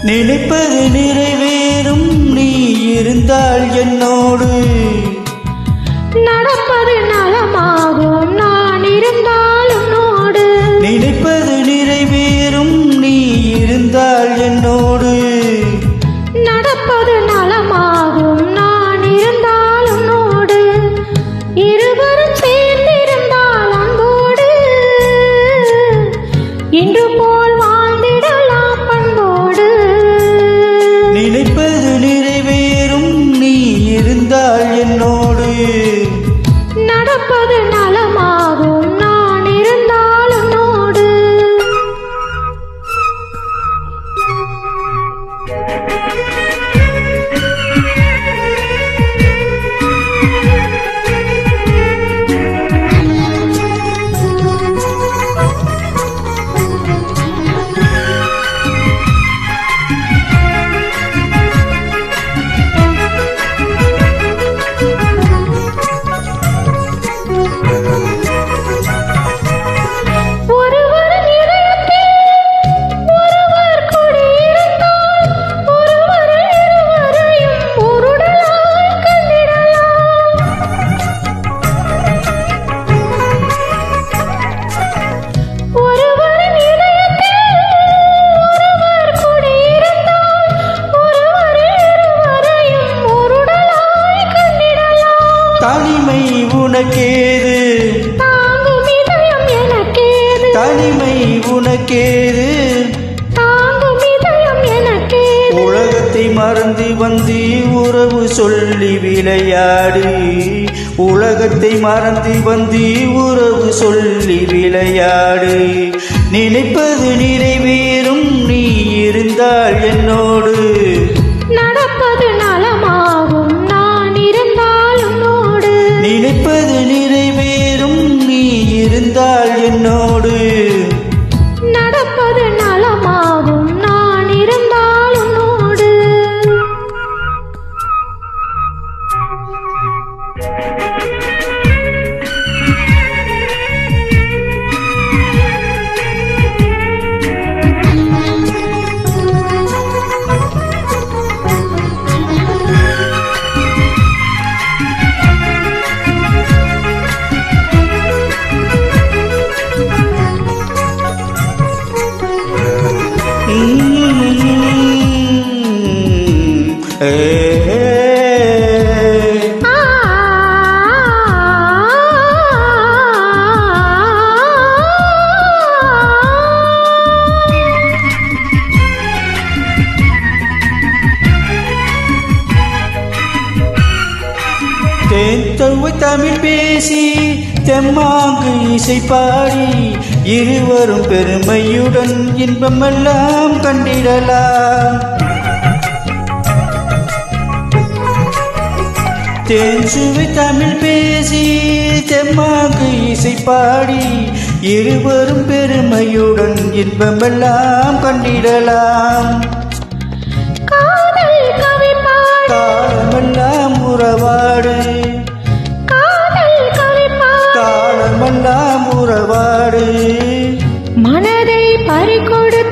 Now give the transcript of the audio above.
நினைப்பது நிறைவேறும் நீ இருந்தால் என்னோடு நடப்பது நலமாகும் நான் இருந்தால் உன்னோடு நினைப்பது நிறைவேறும் நீ இருந்தால் என்னோடு நடப்பது நலமாகும் நான் இருந்தால் உன்னோடு இருவரும் சேர்ந்திருந்தால் அன்போடு இன்று போல் வாழ்ந்திடலாம் பண்போடு நினைப்பது நிறைவேறும் நீ இருந்தால் என்னோடு நடப்பது நலமாகும் நான் இருந்தால் உன்னோடு தனிமை உனக்கேது தாங்கும் இதயம் எனக்கேது தனிமை உனக்கேது தாங்கும் இதயம் எனக்கேது உலகத்தை மறந்து வந்து உறவு சொல்லி விளையாடு உலகத்தை மறந்து வந்து உறவு சொல்லி விளையாடு நினைப்பது நிறைவேறும் நீ இருந்தால் என்னோடு நடப்பது நலமாகும் நான் இருந்தால் உன்னோடு நினைப்பது நிறைவேறும் நீ இருந்தால் என்னோடு நடப்பது நலமாகும் நான் இருந்தால் உன்னோடு தேன்தொவை தமிழ் பேசி தெம்மாங்கு இசை பாடி இருவரும் பெருமையுடன் இன்பமெல்லாம் கண்டிடலாம் தேன்சுவை தமிழ் பேசி தெம்மாங்கு இசை பாடி இருவரும் பெருமையுடன் இன்பமெல்லாம் கண்டிடலாம் காதல் கவி பாடு காலமெல்லாம் உறவாடு காதல் கவி பாடு காலமெல்லாம் உறவாடு மனதை பறிகொடு